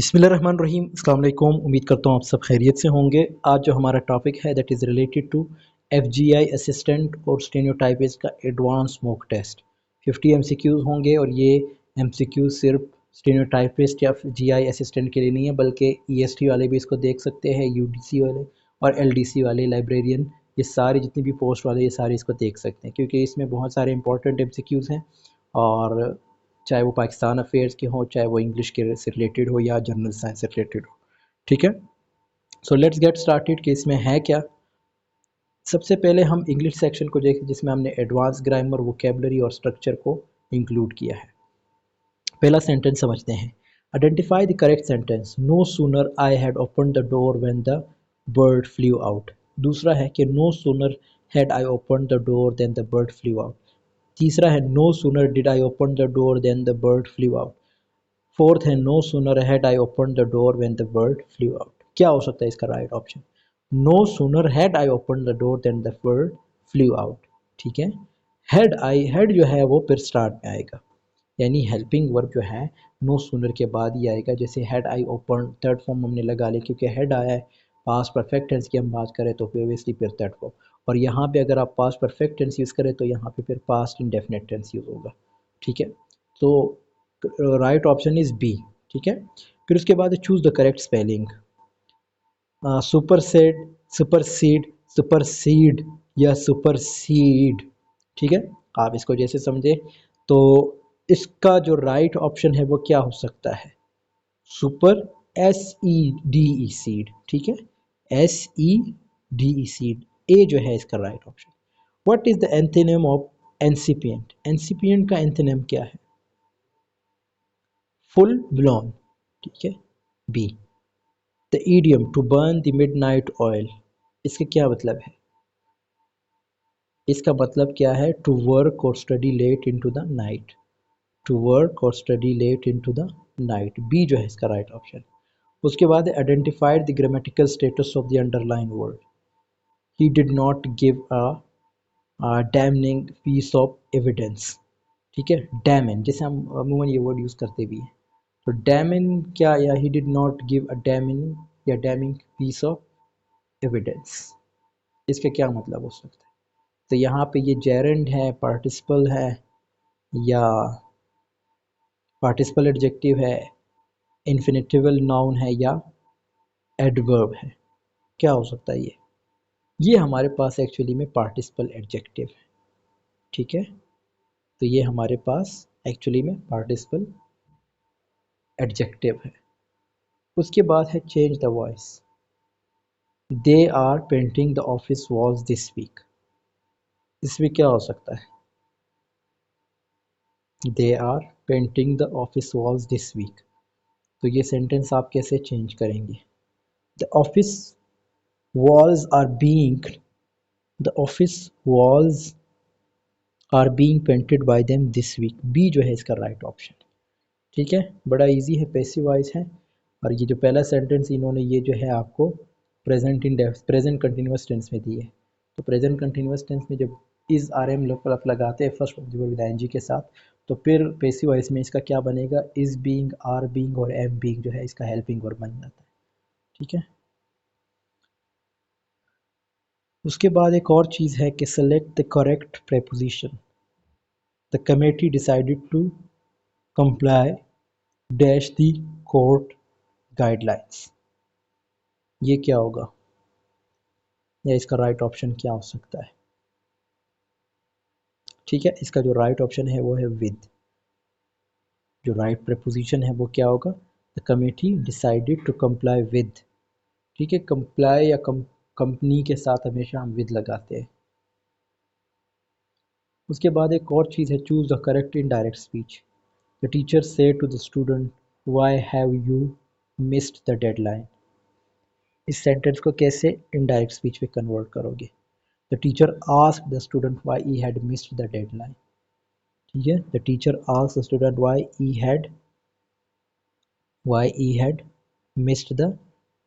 बिस्मिल्लाहिर्रहमानिर्रहीम। अस्सलाम वालेकुम। उम्मीद करता हूँ आप सब खैरियत से होंगे। आज जो हमारा टॉपिक है that is related to FGI assistant और स्टेनोटाइपिस्ट का एडवांस मॉक टेस्ट। 50 एमसीक्यूज़ होंगे और ये एमसीक्यू सिर्फ स्टेनोटाइपिस्ट या जीआई असिस्टेंट के लिए नहीं है, बल्कि ईएसटी वाले भी इसको देख सकते हैं, यूडीसी वाले और एलडीसी वाले, लाइब्रेरियन, ये सारे जितनी भी पोस्ट वाले ये सारे इसको देख सकते हैं, क्योंकि इसमें बहुत सारे इंपॉर्टेंट एमसीक्यूज़ हैं। और चाहे वो पाकिस्तान अफेयर्स के हों, चाहे वो इंग्लिश के से रिलेटेड हो या जनरल साइंस से रिलेटेड हो। ठीक है, सो लेट्स गेट स्टार्टेड कि इसमें है क्या। सबसे पहले हम इंग्लिश सेक्शन को देखें, जिसमें हमने एडवांस ग्रामर, वोकेबलरी और स्ट्रक्चर को इंक्लूड किया है। पहला सेंटेंस समझते हैं। Identify the correct sentence. No sooner I had open the door when the bird flew out. दूसरा है कि no sooner had I open the door then the bird flew out. तीसरा है no sooner did I open the door then the bird flew out. Fourth है no sooner had I open the door when the bird flew out. क्या हो सकता है इसका right option? No sooner had I open the door then the bird flew out. ठीक है, had जो है वो फिर स्टार्ट में आएगा, यानी हेल्पिंग वर्ब जो है नो सूनर के बाद ही आएगा। जैसे had I open, third form हमने लगा लिया क्योंकि हैड आया है। पास्ट परफेक्ट टेंस की हम बात करें तो फिर ऑब्वियसली फिर थर्ड फॉर्म, और यहाँ पे अगर आप पास्ट परफेक्ट टेंस यूज़ करें तो यहाँ पे फिर पास्ट इंडेफिनिट टेंस यूज़ होगा। ठीक है, तो राइट ऑप्शन इज़ बी। ठीक है, फिर उसके बाद choose the correct spelling. Supersede, supersede, supersede या सुपरसीड। ठीक है, आप इसको जैसे समझे। तो इसका जो राइट ऑप्शन है वो क्या हो सकता है? Super, SEDE sede. ठीक है, SEDE सीड, ए जो है इसका right option. What is the antonym of incipient? Incipient का एंथोनिम क्या है? Full blown. ठीक है, B. The idiom to burn the midnight oil, इसका क्या मतलब है? इसका मतलब क्या है? टू वर्क और study late into the night. To work और study late into the night, B जो है इसका राइट ऑप्शन। उसके बाद identified the grammatical status of the underline word. He did not give a damning piece of evidence. ठीक है, Damon, जैसे हम अमूमन ये वर्ड यूज़ करते भी हैं, तो डैमन क्या, या ही did not give a damming या डैमिंग पीस ऑफ एविडेंस, इसका क्या मतलब हो सकता है? तो यहाँ पे ये जेरेंड है, पार्टिसिपल है, या पार्टिसिपल एडजेक्टिव है, इन्फिनिटिवल नाउन है, या एडवर्ब है? क्या हो सकता है ये हमारे पास एक्चुअली में पार्टिसिपल एडजेक्टिव है। ठीक है, तो ये हमारे पास एक्चुअली में पार्टिसिपल एडजेक्टिव है। उसके बाद है change the voice. They are painting the office walls this week, इसमें क्या हो सकता है? They are painting the office walls this week, तो ये सेंटेंस आप कैसे चेंज करेंगे? The office walls are being, the office walls are being painted by them this week, B जो है इसका राइट ऑप्शन। ठीक है, बड़ा इजी है, पैसिव वॉइस है। और ये जो पहला सेंटेंस इन्होंने ये जो है आपको प्रेजेंट कंटिन्यूअस टेंस में दी है। तो प्रेजेंट कंटिन्यूअस टेंस में जब इज आर एम आप लगाते हैं फर्स्ट विद आईएनजी के साथ, तो फिर पैसिव वॉइस में इसका क्या बनेगा? इज बीइंग, आर बीइंग और एम बीइंग जो है इसका हेल्पिंग वर्ब बन जाता है। ठीक है, उसके बाद एक और चीज़ है कि select the correct preposition. The committee decided to comply dash the court guidelines, ये क्या होगा, या इसका राइट ऑप्शन क्या हो सकता है? ठीक है, इसका जो राइट ऑप्शन है वो है विद। जो राइट प्रेपोजिशन है वो क्या होगा? The committee decided to comply with. ठीक है, कंप्लाई या कंपनी के साथ हमेशा हम विद लगाते हैं। उसके बाद एक और चीज़ है choose the correct indirect speech. The teacher से to the student why have you missed the deadline, इस सेंटेंस को कैसे इनडायरेक्ट स्पीच में कन्वर्ट करोगे? The teacher asked the student why he had missed the deadline. ठीक है, the teacher asked the student why he had missed the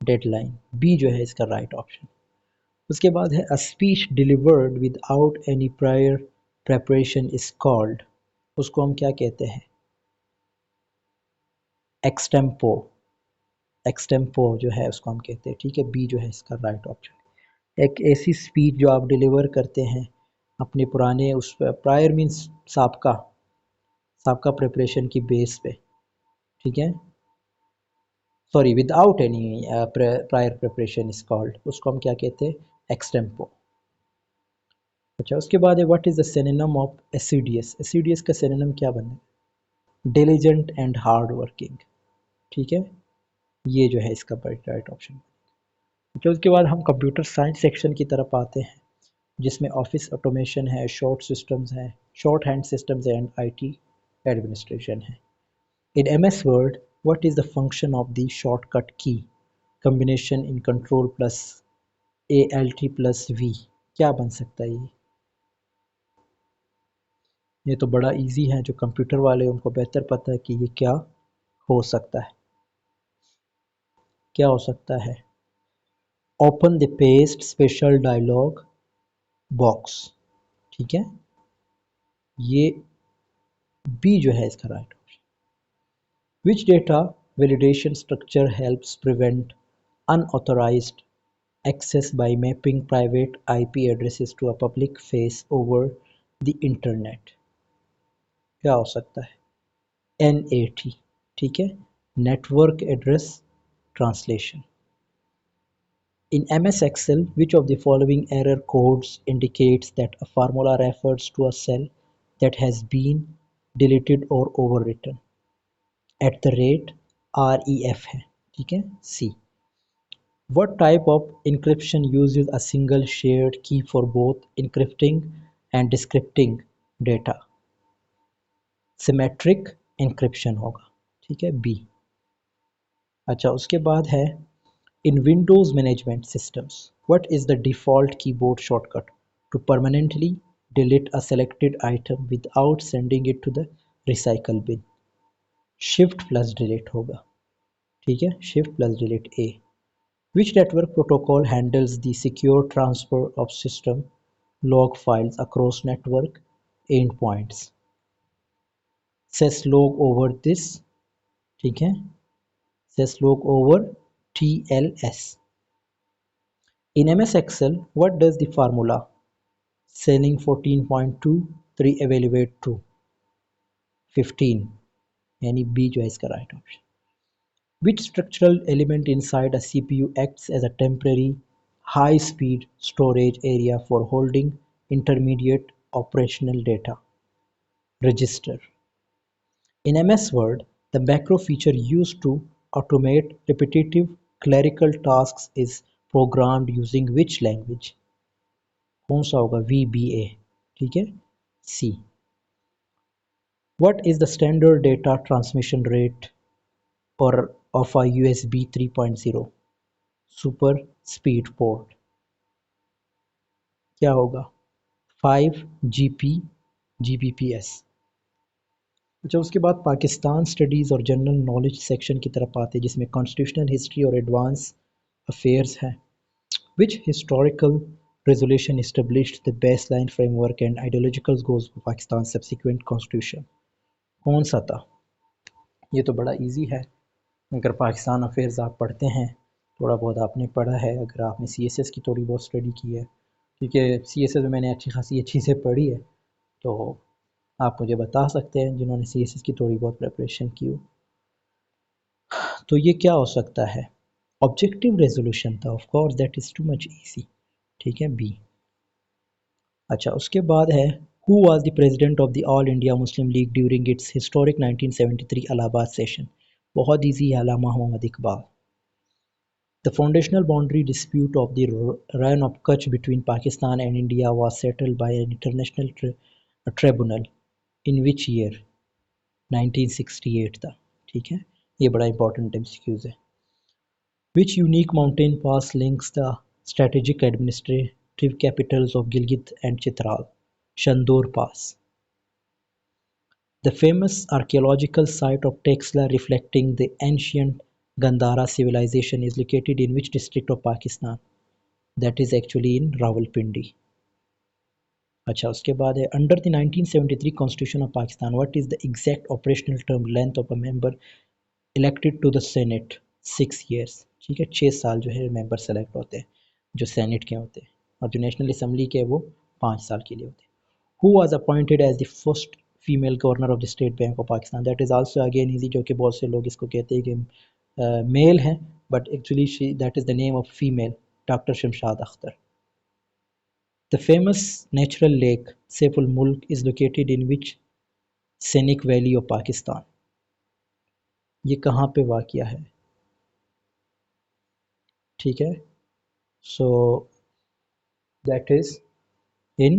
deadline, B जो है इसका राइट ऑप्शन। उसके बाद है a speech delivered without any prior preparation is called, उसको हम क्या कहते हैं? एक्सटेम्पो। एक्सटेम्पो जो है उसको हम कहते हैं, ठीक है। बी जो है इसका राइट ऑप्शन। एक ऐसी स्पीच जो आप डिलीवर करते हैं अपने पुराने उस प्रायर मीन्स साबका साबका प्रिपरेशन की बेस पे, ठीक है, sorry without any prior preparation is called, उसको हम क्या कहते हैं, एक्सटेम्पो। अच्छा उसके बाद है what is the synonym of assiduous. Assiduous का सिनोनिम क्या बने, डिलीजेंट एंड हार्ड वर्किंग, ठीक है, ये जो है इसका राइट ऑप्शन। तो उसके बाद हम कंप्यूटर साइंस सेक्शन की तरफ आते हैं जिसमें ऑफिस ऑटोमेशन है, शॉर्ट सिस्टम्स हैं, short hand systems and IT administration है। In MS Word what is the function of the shortcut key combination in control plus ALT plus V, क्या बन सकता है ये तो बड़ा इजी है, जो कंप्यूटर वाले उनको बेहतर पता है कि ये क्या हो सकता है। क्या हो सकता है, open the paste special dialogue box, ठीक है, ये बी जो है इसका right option. Which data validation structure helps prevent unauthorized access by mapping private IP addresses to a public face over the internet, क्या हो सकता है, NAT, ठीक है, network address translation. In MS Excel, which of the following error codes indicates that a formula refers to a cell that has been deleted or overwritten? At the rate REF है, ठीक है, C. What type of encryption uses a single shared key for both encrypting and decrypting data? Symmetric encryption होगा, ठीक है, B. अच्छा उसके बाद है in Windows management systems, what is the default keyboard shortcut to permanently delete a selected item without sending it to the recycle bin? Shift plus delete होगा, ठीक है, Shift plus delete A. Which network protocol handles the secure transfer of system log files across network endpoints? Syslog over this, ठीक है, Syslog over TLS. In MS Excel, what does the formula selling 14.23 evaluate to 15, यानी B जो है इसका right option. Which structural element inside a CPU acts as a temporary high-speed storage area for holding intermediate operational data? Register. In MS Word, the macro feature used to automate repetitive clerical tasks is programmed using which language? कौन सा होगा, VBA, ठीक है, C. What is the standard data transmission rate or of a USB 3.0 super speed port? क्या होगा, 5 Gbps। अच्छा उसके बाद पाकिस्तान स्टडीज़ और जनरल नॉलेज सेक्शन की तरफ आते हैं जिसमें कॉन्स्टिट्यूशनल हिस्ट्री और एडवांस अफेयर्स है। Which historical resolution established the baseline framework and ideological goals for Pakistan's subsequent constitution? कौन सा था, ये तो बड़ा इजी है, अगर पाकिस्तान अफेयर्स आप पढ़ते हैं, थोड़ा बहुत आपने पढ़ा है, अगर आपने CSS की थोड़ी बहुत स्टडी की है, क्योंकि CSS में मैंने अच्छी खासी चीज़ें पढ़ी है, तो आप मुझे बता सकते हैं जिन्होंने CSS की थोड़ी बहुत प्रिपरेशन की हो। तो ये क्या हो सकता है, ऑब्जेक्टिव रेजोल्यूशन था, of course that is too much easy, ठीक है, बी। अच्छा उसके बाद है who was the president of the all India Muslim league during its historic 1973 Allahabad session? बहुत इजी है, अल्लामा Mohammad Iqbal. The foundational boundary dispute of the Rann of Kutch between Pakistan and India was settled by an international tribunal in which year? 1968 था, ठीक है, ये बड़ा important MCQs है। Which unique mountain pass links the strategic administrative capitals of Gilgit and Chitral? Shandur Pass. The famous archaeological site of Texla reflecting the ancient Gandhara civilization is located in which district of Pakistan? That is actually in Rawalpindi. अच्छा उसके बाद है under the 1973 Constitution of Pakistan, what is the exact operational term length of a member elected to the Senate? 6 years, ठीक है, 6 साल जो है member select होते हैं जो सेनेट के होते हैं, और जो नेशनल असम्बली के वो 5 साल के लिए होते हैं। Who was appointed as the first female governor of the State Bank of Pakistan? That is also again easy, जो कि बहुत से लोग इसको कहते हैं कि मेल है, but actually she that is the name of female, Dr. Shamshad Akhtar. The famous natural lake Saiful Mulk is located in which scenic valley of Pakistan? ये कहाँ पे वाक़या है? ठीक है, so that is in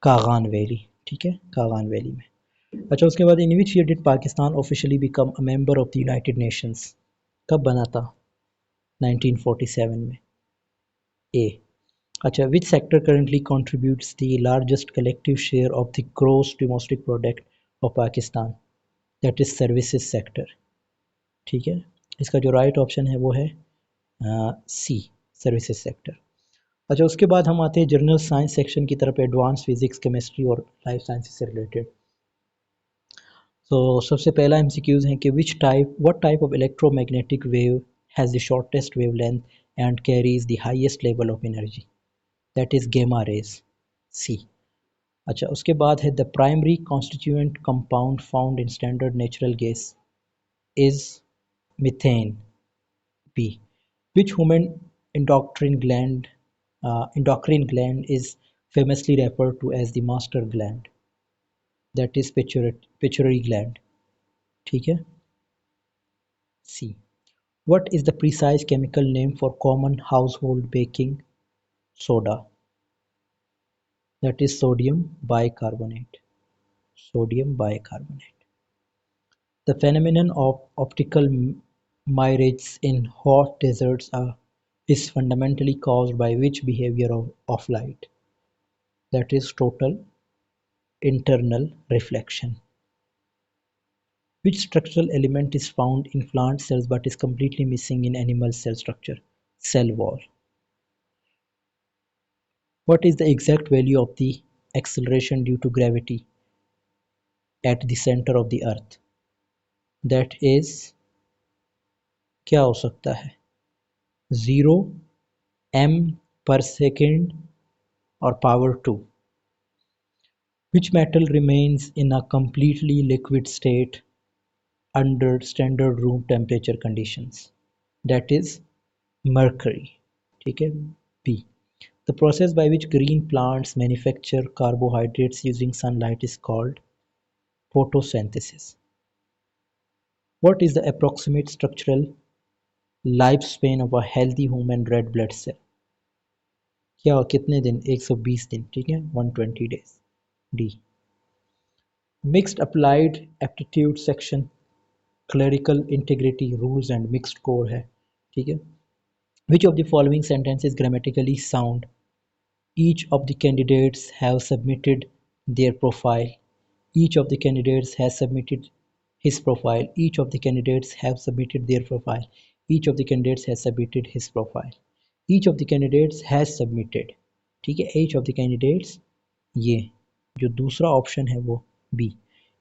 Kaghan valley, ठीक है, Kaghan valley में। अच्छा, उसके बाद in which year did Pakistan officially become a member of the United Nations? कब बना था? 1947 में। ए। अच्छा, which sector currently contributes the largest collective share of the gross domestic product of Pakistan? That is services sector, ठीक है। इसका जो right option है वो है सी, सर्विसेज सेक्टर। अच्छा, उसके बाद हम आते हैं जनरल साइंस सेक्शन की तरफ, एडवांस फिजिक्स, केमिस्ट्री और लाइफ साइंसेज से रिलेटेड। तो सबसे पहला एमसीक्यूज है कि what type of electromagnetic wave has the shortest wavelength and carries the highest level of energy? That is gamma rays, C. अच्छा, उसके बाद है the primary constituent compound found in standard natural gas is methane, B. Which human endocrine gland is famously referred to as the master gland? That is pituitary gland, ठीक है, C. What is the precise chemical name for common household baking soda? That is sodium bicarbonate. Sodium bicarbonate. The phenomenon of optical mirage in hot deserts is fundamentally caused by which behavior of light? That is total internal reflection. Which structural element is found in plant cells but is completely missing in animal cell structure? Cell wall. What is the exact value of the acceleration due to gravity at the center of the earth? That is, क्या हो सकता है? 0 m per second or power 2. Which metal remains in a completely liquid state under standard room temperature conditions? That is mercury, ठीक है, B. The process by which green plants manufacture carbohydrates using sunlight is called photosynthesis. What is the approximate structural lifespan of a healthy human red blood cell? क्या कितने दिन? 120 दिन, ठीक है, 120 days, D. Mixed applied aptitude section clerical integrity rules and mixed core है, ठीक है। Which of the following sentences is grammatically sound? Each of the candidates have submitted their profile. Each of the candidates has submitted his profile. Each of the candidates have submitted their profile. Each of the candidates has submitted his profile. Each of the candidates has submitted, ठीक है, each of the candidates, ये जो दूसरा option है वो B,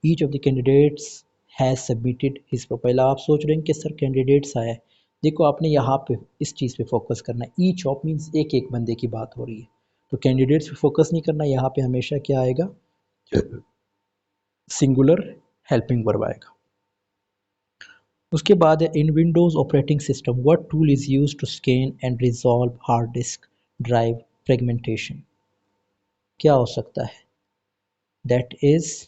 each of the candidates has submitted his profile. आप सोच रहे हैं कि सर कैंडिडेट्स आया है, देखो आपने यहाँ पे इस चीज़ पे फोकस करना है। ईच ऑफ मीन्स एक एक बंदे की बात हो रही है, तो कैंडिडेट्स पे फोकस नहीं करना, यहाँ पे हमेशा क्या आएगा? सिंगुलर हेल्पिंग वर्ब आएगा। उसके बाद है in Windows operating system what tool is used to scan and resolve hard disk drive fragmentation? क्या हो सकता है? That is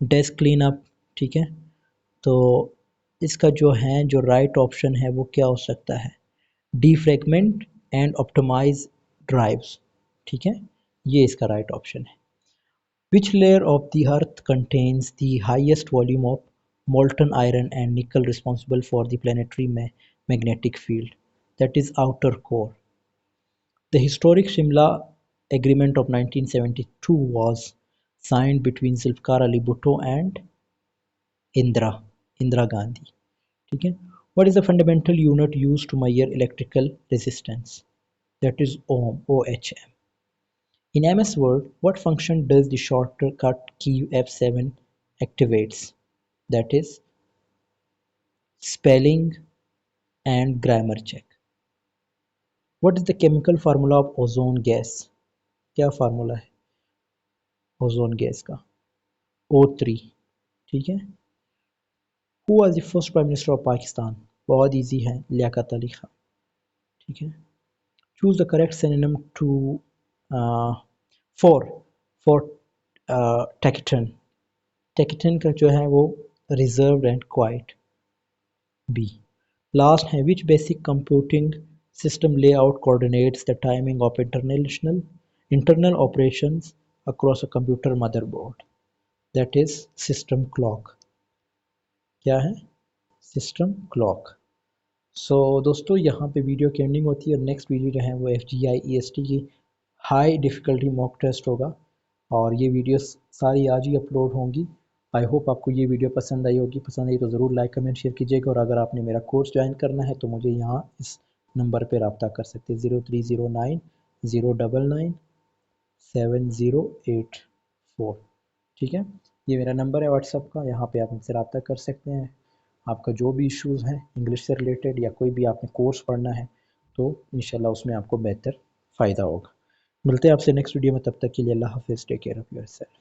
disk clean up, ठीक है। तो इसका जो है जो राइट ऑप्शन है वो क्या हो सकता है? डीफ्रेगमेंट एंड ऑप्टिमाइज ड्राइव्स, ठीक है, ये इसका राइट ऑप्शन है। Which layer of the earth contains the highest volume of molten iron and nickel responsible for the planetary magnetic field? That is outer core. The historic Shimla Agreement of 1972 was signed between Zulfikar Ali Bhutto and Indira Gandhi, ठीक है। What is the fundamental unit used to measure electrical resistance? That is ohm, OHM. In MS Word, what function does the shortcut key F7 activates? that is spelling and grammar check. What is the chemical formula of ozone gas? क्या formula है ozone gas का? O3. ठीक है. Who was the first prime minister of Pakistan? बहुत easy है, लियाकत अली खान. ठीक है. Choose the correct synonym to uh, for taciturn. Taciturn का जो है वो reserved and quiet. B. Last है, which basic computing system layout coordinates the timing of internal operations across a computer motherboard? That is system clock. क्या है? System clock. सो दोस्तों यहाँ पे वीडियो की एंडिंग होती है और नेक्स्ट वीडियो जो है वो FGI EST की हाई डिफ़िकल्टी मॉक टेस्ट होगा और ये वीडियो सारी आज ही अपलोड होंगी. आई होप आपको ये वीडियो पसंद आई होगी. पसंद आई तो ज़रूर लाइक कमेंट शेयर कीजिएगा और अगर आपने मेरा कोर्स ज्वाइन करना है तो मुझे यहाँ इस नंबर पर रब्ता कर सकते हैं 0309 099 7084. ठीक है, ये मेरा नंबर है व्हाट्सअप का, यहाँ पे आप मुझसे रब्ता कर सकते हैं. आपका जो भी इश्यूज़ हैं इंग्लिश से रिलेटेड या कोई भी आपने कोर्स पढ़ना है तो इंशाल्लाह उसमें आपको बेहतर फ़ायदा होगा. मिलते हैं आपसे नेक्स्ट वीडियो में, तब तक के लिए अल्लाह हाफ़िज़. Take care of yourself.